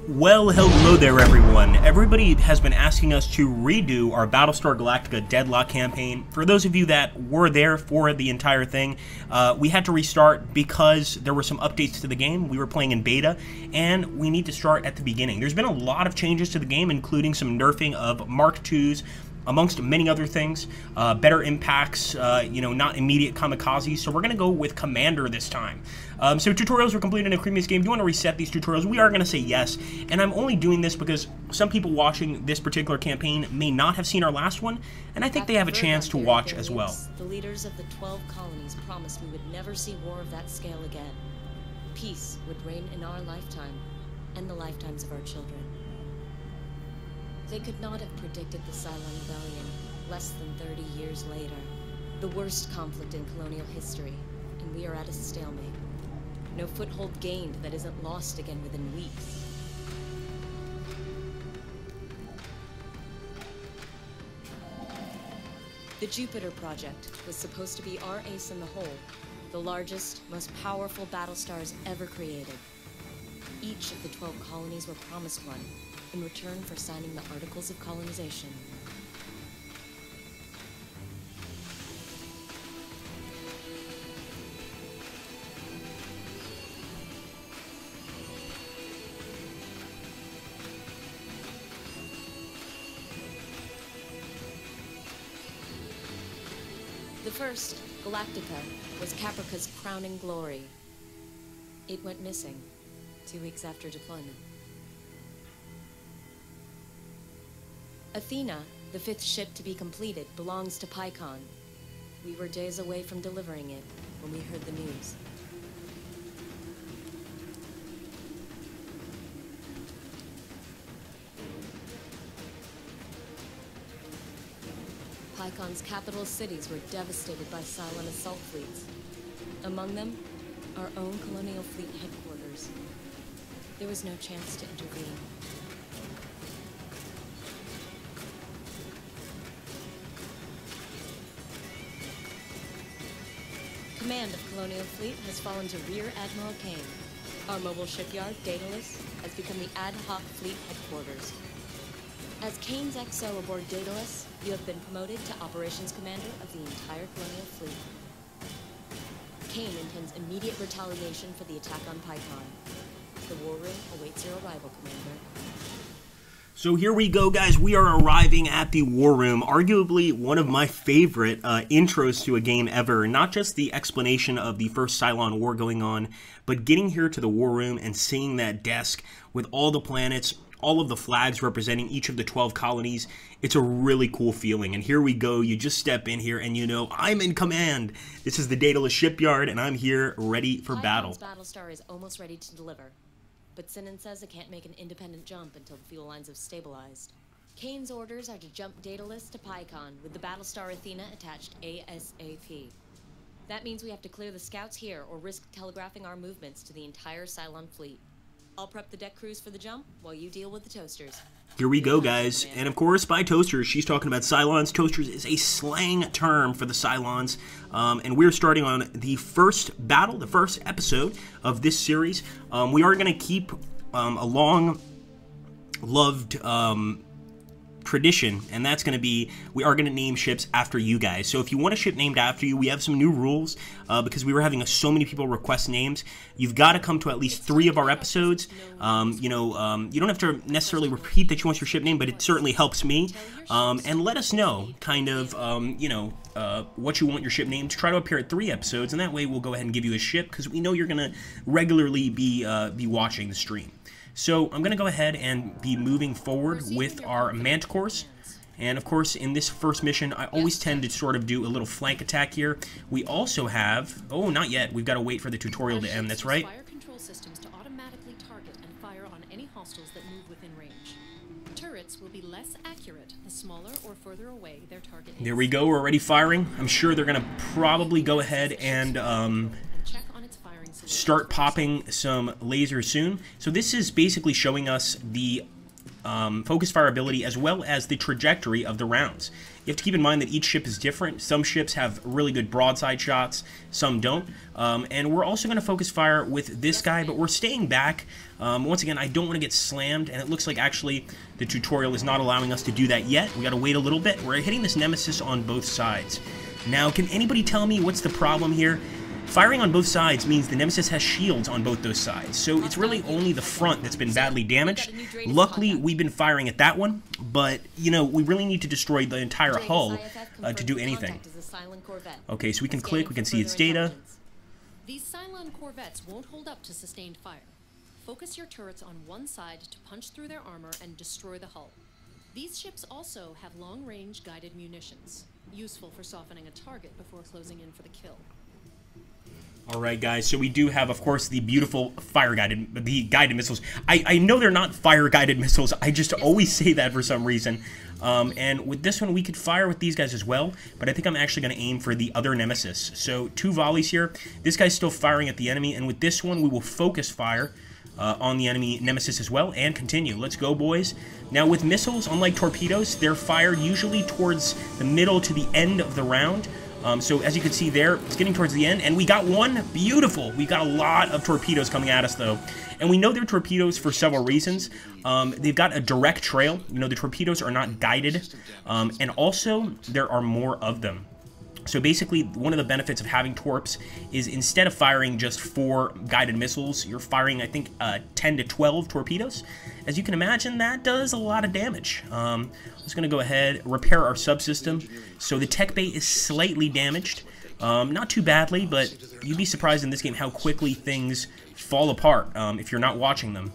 Well, hello there everyone. Everybody has been asking us to redo our Battlestar Galactica Deadlock campaign. For those of you that were there for the entire thing, we had to restart because there were some updates to the game. We were playing in beta, and we need to start at the beginning. There's been a lot of changes to the game, including some nerfing of Mark IIs, amongst many other things, better impacts, not immediate kamikazes, so we're going to go with Commander this time. So tutorials were completed in a previous game. Do you want to reset these tutorials? We are going to say yes, and I'm only doing this because some people watching this particular campaign may not have seen our last one, and I think they have a chance to watch as well. The leaders of the 12 colonies promised we would never see war of that scale again. Peace would reign in our lifetime, and the lifetimes of our children. They could not have predicted the Cylon Rebellion less than 30 years later. The worst conflict in colonial history, and we are at a stalemate. No foothold gained that isn't lost again within weeks. The Jupiter Project was supposed to be our ace in the hole, the largest, most powerful Battlestars ever created. Each of the 12 colonies were promised one, in return for signing the Articles of Colonization. The first, Galactica, was Caprica's crowning glory. It went missing 2 weeks after deployment. Athena, the 5th ship to be completed, belongs to Pycon. We were days away from delivering it when we heard the news. Pycon's capital cities were devastated by Cylon assault fleets. Among them, our own colonial fleet headquarters. There was no chance to intervene. Command of Colonial Fleet has fallen to Rear Admiral Kane. Our mobile shipyard, Daedalus, has become the ad hoc fleet headquarters. As Kane's XO aboard Daedalus, you have been promoted to Operations Commander of the entire Colonial Fleet. Kane intends immediate retaliation for the attack on Pycon. The war room awaits your arrival, Commander. So here we go, guys. We are arriving at the War Room, arguably one of my favorite intros to a game ever. Not just the explanation of the first Cylon War going on, but getting here to the War Room and seeing that desk with all the planets, all of the flags representing each of the 12 colonies. It's a really cool feeling. And here we go. You just step in here and you know, I'm in command. This is the Daedalus shipyard, and I'm here ready for battle. Battlestar is almost ready to deliver. But Sinan says it can't make an independent jump until the fuel lines have stabilized. Kane's orders are to jump Daedalus to Pycon with the Battlestar Athena attached ASAP. That means we have to clear the scouts here or risk telegraphing our movements to the entire Cylon fleet. I'll prep the deck crews for the jump while you deal with the toasters. Here we go, guys. And of course, by toasters, she's talking about Cylons. Toasters is a slang term for the Cylons. And we're starting on the first battle, the first episode of this series. We are going to keep a long-loved tradition, and that's going to be, we are going to name ships after you guys. So if you want a ship named after you, we have some new rules because we were having so many people request names. You've got to come to at least 3 of our episodes. You don't have to necessarily repeat that you want your ship name, but it certainly helps me. And let us know kind of what you want your ship named. Try to appear at 3 episodes, and that way we'll go ahead and give you a ship because we know you're going to regularly be watching the stream. So I'm going to go ahead and be moving forward with our Manticores. And of course, in this first mission, I always tend to sort of do a little flank attack here. We also have, oh, not yet. We've got to wait for the tutorial to end. That's right. Fire control systems to automatically target and fire on any hostiles that move within range. Turrets will be less accurate the smaller or further away their target is. There we go. We're already firing. I'm sure they're going to probably go ahead and check on its firing start popping some lasers soon. So this is basically showing us the focus fire ability as well as the trajectory of the rounds. You have to keep in mind that each ship is different. Some ships have really good broadside shots, some don't. And we're also going to focus fire with this guy, but we're staying back. Once again, I don't want to get slammed, and it looks like actually the tutorial is not allowing us to do that yet. We got to wait a little bit. We're hitting this Nemesis on both sides. Now, can anybody tell me what's the problem here? Firing on both sides means the Nemesis has shields on both those sides, so it's really only the front that's been badly damaged. Luckily, we've been firing at that one, but, you know, we really need to destroy the entire hull to do anything. Okay, so we can click, we can see its data. These Cylon corvettes won't hold up to sustained fire. Focus your turrets on one side to punch through their armor and destroy the hull. These ships also have long-range guided munitions, useful for softening a target before closing in for the kill. Alright guys, so we do have, of course, the beautiful guided missiles. I know they're not fire-guided missiles, I just always say that for some reason. And with this one, we could fire with these guys as well, but I think I'm actually going to aim for the other Nemesis. So 2 volleys here. This guy's still firing at the enemy, and with this one, we will focus fire on the enemy Nemesis as well, and continue. Let's go, boys. Now, with missiles, unlike torpedoes, they're fired usually towards the middle to the end of the round. So as you can see there, it's getting towards the end, and we got one. Beautiful. We got a lot of torpedoes coming at us, though. And we know they're torpedoes for several reasons. They've got a direct trail. You know, the torpedoes are not guided. And also, there are more of them. So basically, one of the benefits of having torps is instead of firing just 4 guided missiles, you're firing, I think, 10 to 12 torpedoes. As you can imagine, that does a lot of damage. I'm just going to go ahead, repair our subsystem. So the tech bay is slightly damaged. Not too badly, but you'd be surprised in this game how quickly things fall apart if you're not watching them.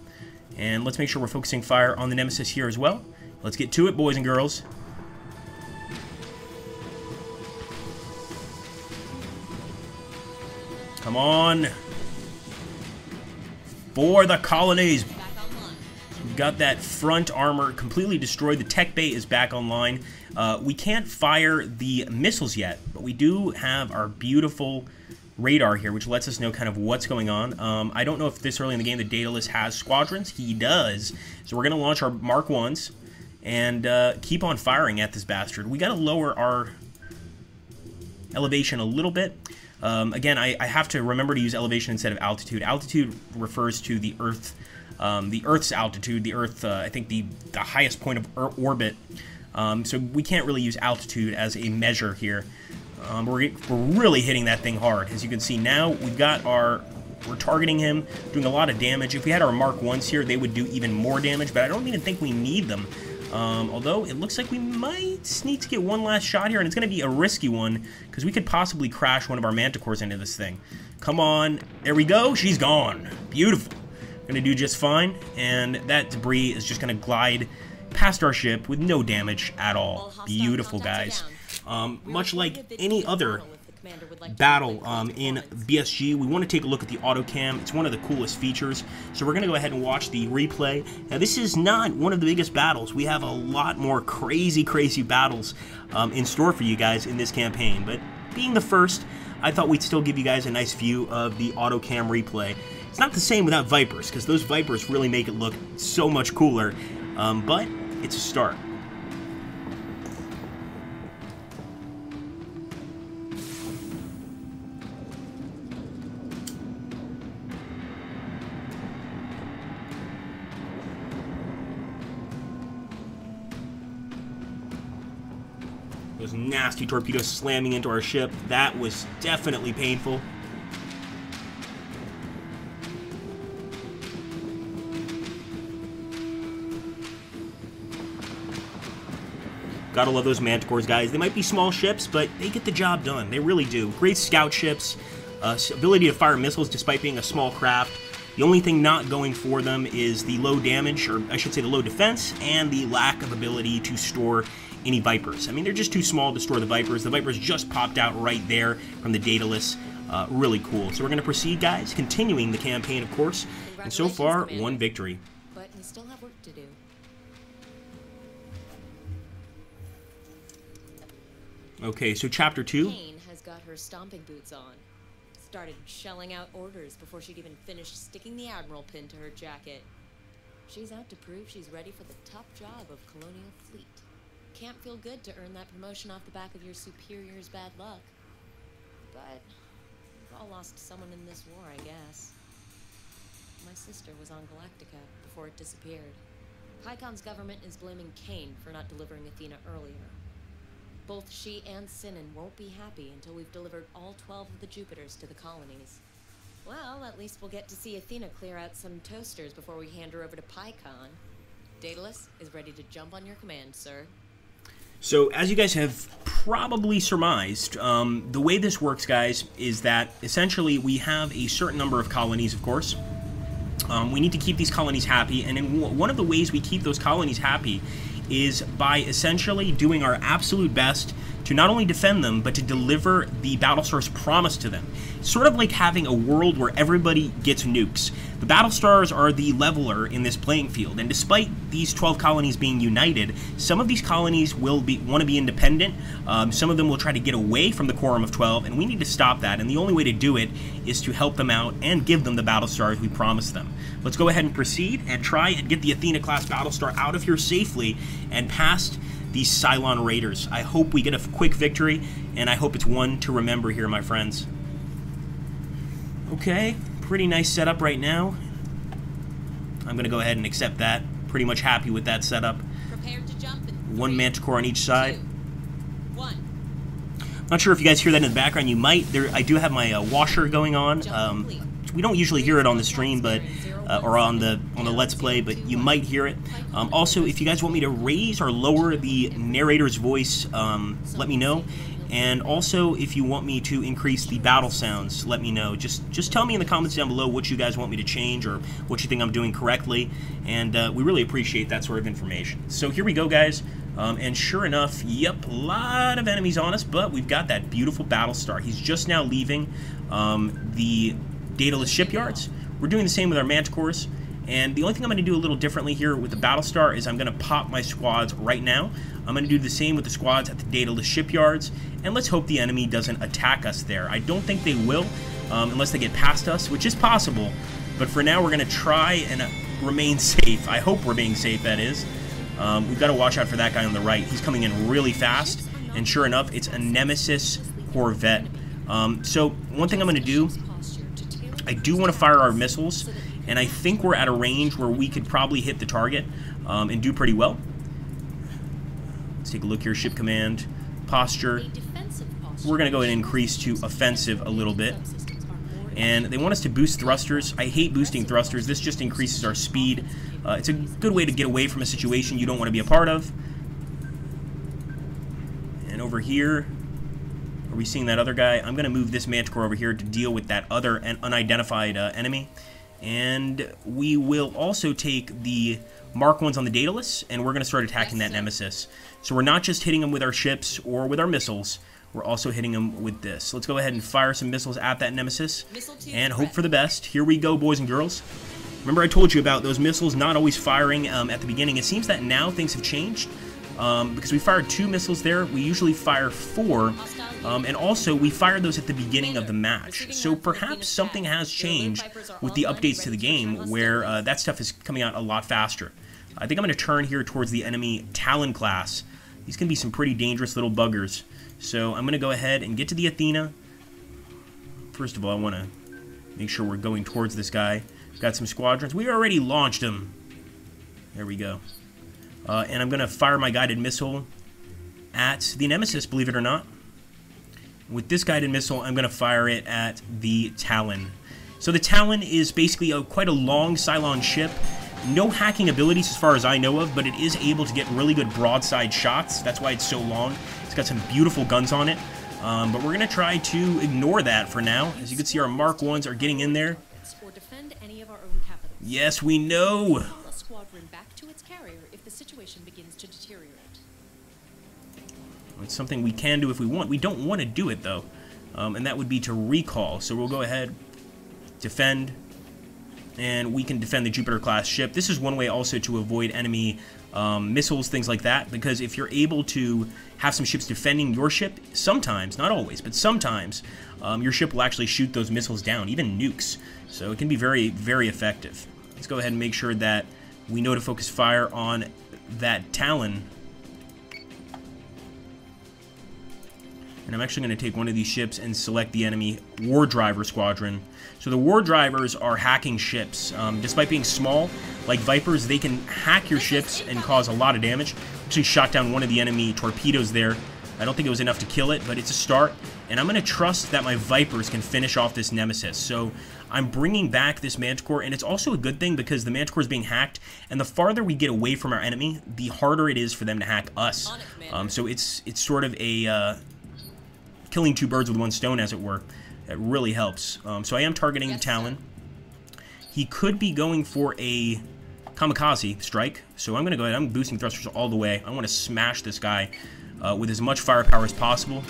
And let's make sure we're focusing fire on the Nemesis here as well. Let's get to it, boys and girls. Come on. For the colonies. We've got that front armor completely destroyed. The tech bay is back online. We can't fire the missiles yet, but we do have our beautiful radar here, which lets us know kind of what's going on. I don't know if this early in the game the Daedalus has squadrons. He does. So we're going to launch our Mark 1s and keep on firing at this bastard. We got to lower our elevation a little bit. Again, I have to remember to use elevation instead of altitude. Altitude refers to the Earth's altitude. The Earth, I think, the highest point of orbit. So we can't really use altitude as a measure here. We're really hitting that thing hard. As you can see now, we've got we're targeting him, doing a lot of damage. If we had our Mark 1s here, they would do even more damage, but I don't even think we need them. Although it looks like we might need to get one last shot here, and it's going to be a risky one because we could possibly crash one of our Manticores into this thing. Come on. There we go. She's gone. Beautiful. Going to do just fine, and that debris is just going to glide past our ship with no damage at all. Beautiful, guys. Much like any other battle in BSG, we want to take a look at the autocam. It's one of the coolest features, so we're going to go ahead and watch the replay. Now, this is not one of the biggest battles. We have a lot more crazy battles in store for you guys in this campaign, but being the first, I thought we'd still give you guys a nice view of the autocam replay. It's not the same without Vipers, because those Vipers really make it look so much cooler, but it's a start. Those nasty torpedoes slamming into our ship. That was definitely painful. Gotta love those Manticores, guys. They might be small ships, but they get the job done. They really do. Great scout ships, ability to fire missiles despite being a small craft. The only thing not going for them is the low damage, or I should say the low defense, and the lack of ability to store any Vipers. I mean, they're just too small to store the Vipers. The Vipers just popped out right there from the Daedalus. Really cool. So we're going to proceed, guys, continuing the campaign, of course. And so far, Commander. one victory. But we still have work to do. Okay, so Chapter 2. Kane has got her stomping boots on. Started shelling out orders before she'd even finished sticking the Admiral pin to her jacket. She's out to prove she's ready for the top job of Colonial Fleet. Can't feel good to earn that promotion off the back of your superior's bad luck. But we've all lost someone in this war, I guess. My sister was on Galactica before it disappeared. Pycon's government is blaming Kane for not delivering Athena earlier. Both she and Sinan won't be happy until we've delivered all 12 of the Jupiters to the colonies. Well, at least we'll get to see Athena clear out some toasters before we hand her over to Pycon. Daedalus is ready to jump on your command, sir. So, as you guys have probably surmised, the way this works, guys, is that essentially we have a certain number of colonies, of course. We need to keep these colonies happy, and one of the ways we keep those colonies happy is by essentially doing our absolute best to not only defend them, but to deliver the Battlestar's promise to them. It's sort of like having a world where everybody gets nukes. The Battlestars are the leveler in this playing field, and despite these 12 colonies being united, some of these colonies will want to be independent, some of them will try to get away from the Quorum of 12, and we need to stop that, and the only way to do it is to help them out and give them the Battlestars we promised them. Let's go ahead and proceed and try and get the Athena-class Battlestar out of here safely and past these Cylon Raiders. I hope we get a quick victory, and I hope it's one to remember here, my friends. Okay, pretty nice setup right now. I'm going to go ahead and accept that. Pretty much happy with that setup. Prepared to jump in 3, One Manticore on each side. 2, 1. Not sure if you guys hear that in the background. You might. I do have my washer going on. We don't usually hear it on the stream, but or on the Let's Play, but you might hear it. Also, if you guys want me to raise or lower the narrator's voice, let me know. And also, if you want me to increase the battle sounds, let me know. Just tell me in the comments down below what you guys want me to change or what you think I'm doing correctly. And we really appreciate that sort of information. So here we go, guys. And sure enough, yep, a lot of enemies on us, but we've got that beautiful Battlestar. He's just now leaving the Daedalus shipyards. We're doing the same with our Manticores. And the only thing I'm going to do a little differently here with the Battlestar is I'm going to pop my squads right now. I'm going to do the same with the squads at the Daedalus shipyards, and let's hope the enemy doesn't attack us there. I don't think they will, unless they get past us, which is possible. But for now, we're going to try and remain safe. I hope we're being safe, that is. We've got to watch out for that guy on the right. He's coming in really fast, and sure enough, it's a Nemesis Corvette. So one thing I'm going to do, I do want to fire our missiles, and I think we're at a range where we could probably hit the target and do pretty well. Let's take a look here. Ship command, posture. We're going to go ahead and increase to offensive a little bit. And they want us to boost thrusters. I hate boosting thrusters. This just increases our speed. It's a good way to get away from a situation you don't want to be a part of. And over here, are we seeing that other guy? I'm going to move this Manticore over here to deal with that other unidentified enemy. And we will also take the Mark 1s on the Daedalus, and we're going to start attacking that Nemesis. So we're not just hitting them with our ships or with our missiles, we're also hitting them with this. Let's go ahead and fire some missiles at that Nemesis, and hope for the best. Here we go, boys and girls. Remember I told you about those missiles not always firing at the beginning. It seems that now things have changed, because we fired 2 missiles there. We usually fire 4, and also we fired those at the beginning of the match. So perhaps something has changed with the updates to the game where that stuff is coming out a lot faster. I think I'm going to turn here towards the enemy Talon class. These can be some pretty dangerous little buggers. So I'm going to go ahead and get to the Athena. First of all, I want to make sure we're going towards this guy. We've got some squadrons. We already launched them. There we go. And I'm going to fire my guided missile at the Nemesis, believe it or not. With this guided missile, I'm going to fire it at the Talon. So the Talon is basically quite a long Cylon ship. No hacking abilities as far as I know of, but it is able to get really good broadside shots. That's why it's so long. It's got some beautiful guns on it. But we're going to try to ignore that for now. As you can see, our Mark 1s are getting in there. Or defend any of our own capitals. Yes, we know. A squadron back to its carrier if the situation begins to deteriorate. It's something we can do if we want. We don't want to do it, though. And that would be to recall. So we'll go ahead, defend, and we can defend the Jupiter-class ship. This is one way also to avoid enemy missiles, things like that, because if you're able to have some ships defending your ship, sometimes, not always, but sometimes, your ship will actually shoot those missiles down, even nukes. So it can be very, very effective. Let's go ahead and make sure that we know to focus fire on that Talon. And I'm actually going to take one of these ships and select the enemy War Driver Squadron. So the War Drivers are hacking ships. Despite being small, like Vipers, they can hack your ships and cause a lot of damage. Actually shot down one of the enemy torpedoes there. I don't think it was enough to kill it, but it's a start. And I'm going to trust that my Vipers can finish off this Nemesis. So I'm bringing back this Manticore, and it's also a good thing because the Manticore is being hacked, and the farther we get away from our enemy, the harder it is for them to hack us. So it's sort of a killing two birds with one stone, as it were. It really helps. So I am targeting the Talon. He could be going for a kamikaze strike, so I'm going to go ahead. I'm boosting thrusters all the way. I want to smash this guy with as much firepower as possible.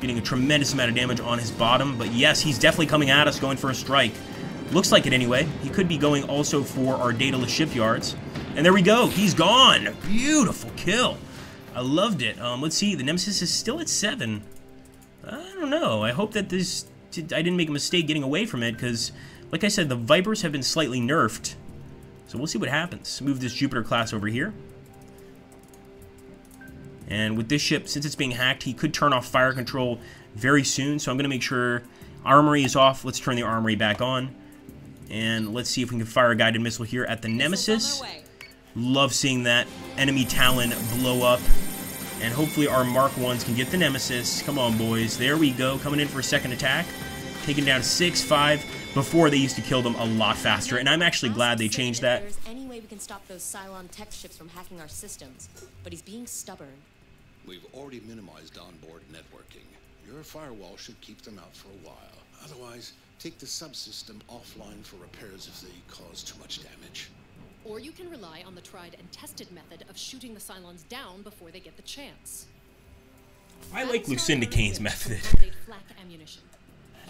Getting a tremendous amount of damage on his bottom, but yes, he's definitely coming at us, going for a strike. Looks like it anyway. He could be going also for our Daedalus shipyards. And there we go. He's gone. Beautiful kill. I loved it. Let's see. The Nemesis is still at 7. I don't know. I hope that I didn't make a mistake getting away from it, because, like I said, the Vipers have been slightly nerfed. So we'll see what happens. Move this Jupiter class over here. And with this ship, since it's being hacked, he could turn off fire control very soon. So I'm going to make sure armory is off. Let's turn the armory back on. And let's see if we can fire a guided missile here at the Nemesis. Love seeing that enemy Talon blow up. And hopefully our Mark 1s can get the Nemesis. Come on, boys. There we go. Coming in for a second attack. Taking down 6-5. Before, they used to kill them a lot faster. And I'm actually glad they changed that. There's any way we can stop those Cylon tech ships from hacking our systems. But he's being stubborn. We've already minimized onboard networking. Your firewall should keep them out for a while. Otherwise, take the subsystem offline for repairs if they cause too much damage. Or you can rely on the tried and tested method of shooting the Cylons down before they get the chance. I like Lucinda Kane's method. Flak ammunition.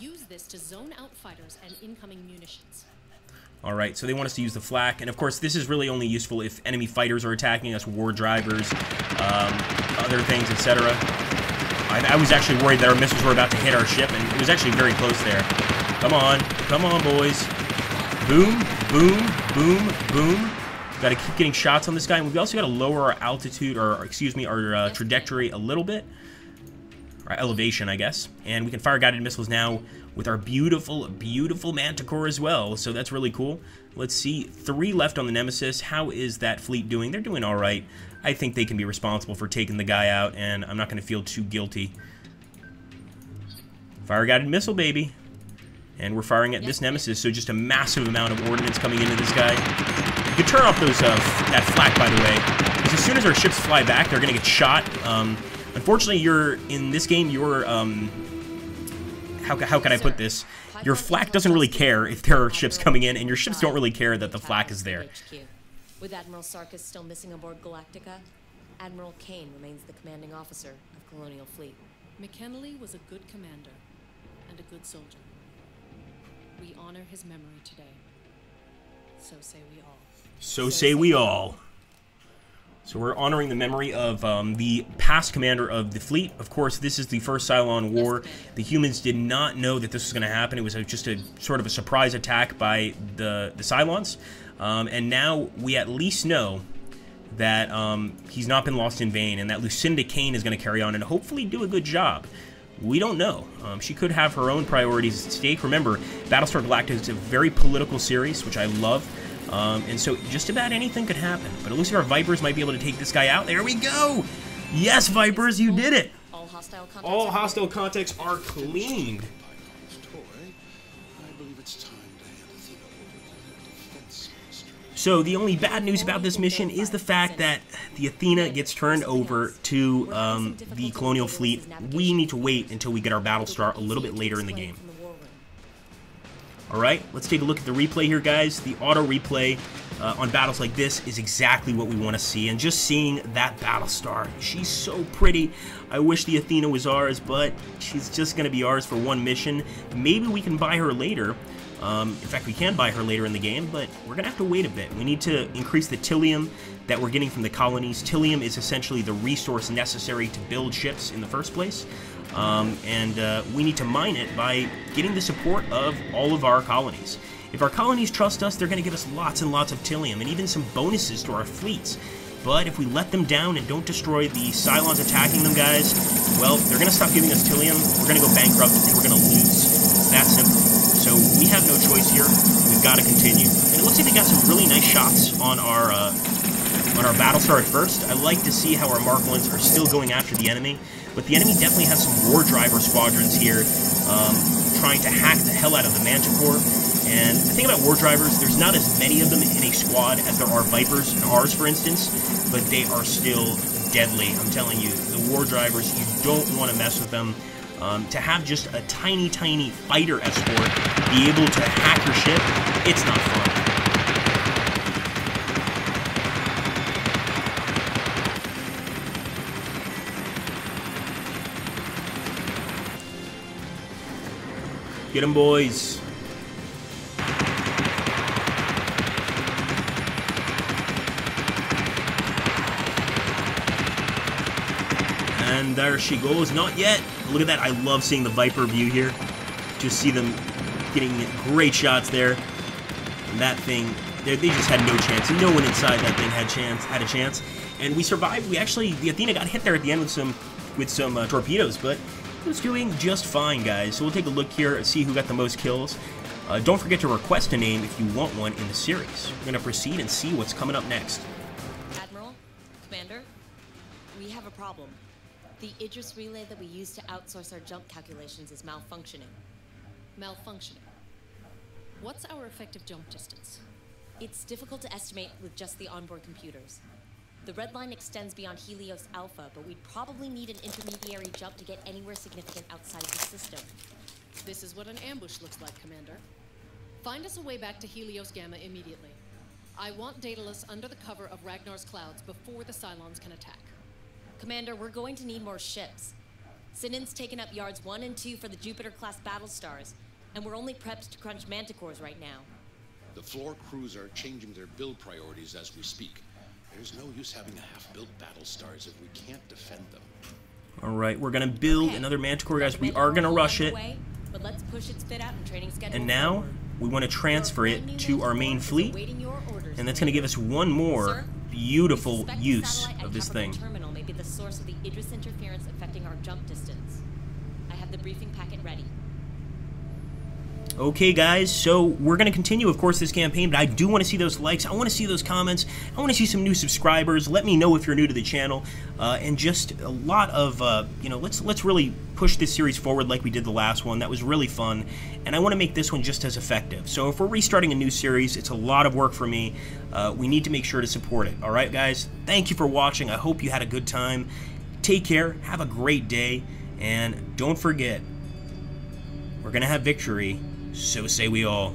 Use this to zone out fighters and incoming munitions. Alright, so they want us to use the flak, and of course this is really only useful if enemy fighters are attacking us, war drivers, other things, etc. I was actually worried that our missiles were about to hit our ship, and it was actually very close there. Come on, boys. Boom, boom, boom, boom. Gotta keep getting shots on this guy, and we've also got to lower our altitude, or excuse me, our trajectory a little bit. Our elevation, I guess. And we can fire guided missiles now with our beautiful, beautiful Manticore as well. So that's really cool. Let's see. 3 left on the Nemesis. How is that fleet doing? They're doing all right. I think they can be responsible for taking the guy out, and I'm not going to feel too guilty. Fire guided missile, baby. And we're firing at this Nemesis, so just a massive amount of ordnance coming into this guy. You can turn off those that flak, by the way, because as soon as our ships fly back, they're going to get shot. Unfortunately, in this game, how can I put this? Your flak doesn't really care if there are ships coming in, and your ships don't really care that the flak is there. With Admiral Sarkis still missing aboard Galactica, Admiral Kane remains the commanding officer of Colonial Fleet. McKinley was a good commander and a good soldier. We honor his memory today. So say we all. So say we all. So we're honoring the memory of the past commander of the fleet. Of course, this is the first Cylon War. The humans did not know that this was going to happen. It was just a sort of a surprise attack by the Cylons. And now we at least know that he's not been lost in vain, and that Lucinda Kane is going to carry on and hopefully do a good job. We don't know. She could have her own priorities at stake. Remember, Battlestar Galactica is a very political series, which I love. And so just about anything could happen. But it looks like our Vipers might be able to take this guy out. There we go! Yes, Vipers, you did it! All hostile contacts are cleaned. So the only bad news about this mission is the fact that the Athena gets turned over to the Colonial Fleet. We need to wait until we get our Battlestar a little bit later in the game. Alright, let's take a look at the replay here, guys. The auto replay on battles like this is exactly what we want to see. And just seeing that Battlestar, she's so pretty. I wish the Athena was ours, but she's just going to be ours for one mission. Maybe we can buy her later. In fact, we can buy her later in the game, but we're going to have to wait a bit. We need to increase the Tilium that we're getting from the colonies. Tilium is essentially the resource necessary to build ships in the first place. We need to mine it by getting the support of all of our colonies. If our colonies trust us, they're going to give us lots and lots of Tilium, and even some bonuses to our fleets. But if we let them down and don't destroy the Cylons attacking them, guys, well, they're going to stop giving us Tilium, we're going to go bankrupt, and we're going to lose. It's that simple. So we have no choice here. We've got to continue. And it looks like they got some really nice shots on our Battlestar at first. I like to see how our Mark 1s are still going after the enemy, but the enemy definitely has some War Driver squadrons here, trying to hack the hell out of the Manticore. And the thing about War Drivers, there's not as many of them in a squad as there are Vipers and ours, for instance, but they are still deadly. I'm telling you, the War Drivers, you don't want to mess with them. To have just a tiny, tiny fighter escort be able to hack your ship, it's not fun. Get 'em, boys. And there she goes. Not yet. Look at that. I love seeing the Viper view here. Just see them getting great shots there. And that thing, they just had no chance. No one inside that thing had a chance. And we survived. The Athena got hit there at the end with some torpedoes, but it was doing just fine, guys. So we'll take a look here and see who got the most kills. Don't forget to request a name if you want one in the series. We're going to proceed and see what's coming up next. Admiral, Commander, we have a problem. The Idris relay that we use to outsource our jump calculations is malfunctioning. Malfunctioning. What's our effective jump distance? It's difficult to estimate with just the onboard computers. The red line extends beyond Helios Alpha, but we'd probably need an intermediary jump to get anywhere significant outside of the system. This is what an ambush looks like, Commander. Find us a way back to Helios Gamma immediately. I want Daedalus under the cover of Ragnar's clouds before the Cylons can attack. Commander, we're going to need more ships. Sinan's taken up yards 1 and 2 for the Jupiter-class Battlestars, and we're only prepped to crunch Manticores right now. The floor crews are changing their build priorities as we speak. There's no use having half-built Battlestars if we can't defend them. All right, we're going to build another Manticore, guys. We are going to rush it. But let's push its fit out and training schedule. And now we want to transfer it to our main fleet, and that's going to give us one more beautiful use of this thing. Terminal may be the source of the Idris interference affecting our jump distance. I have the briefing packet ready. Okay, guys, so we're going to continue, of course, this campaign, but I do want to see those likes. I want to see those comments. I want to see some new subscribers. Let me know if you're new to the channel. And just a lot of, let's really push this series forward like we did the last one. That was really fun. And I want to make this one just as effective. So if we're restarting a new series, it's a lot of work for me. We need to make sure to support it. All right, guys? Thank you for watching. I hope you had a good time. Take care. Have a great day. And don't forget, we're going to have victory. So say we all.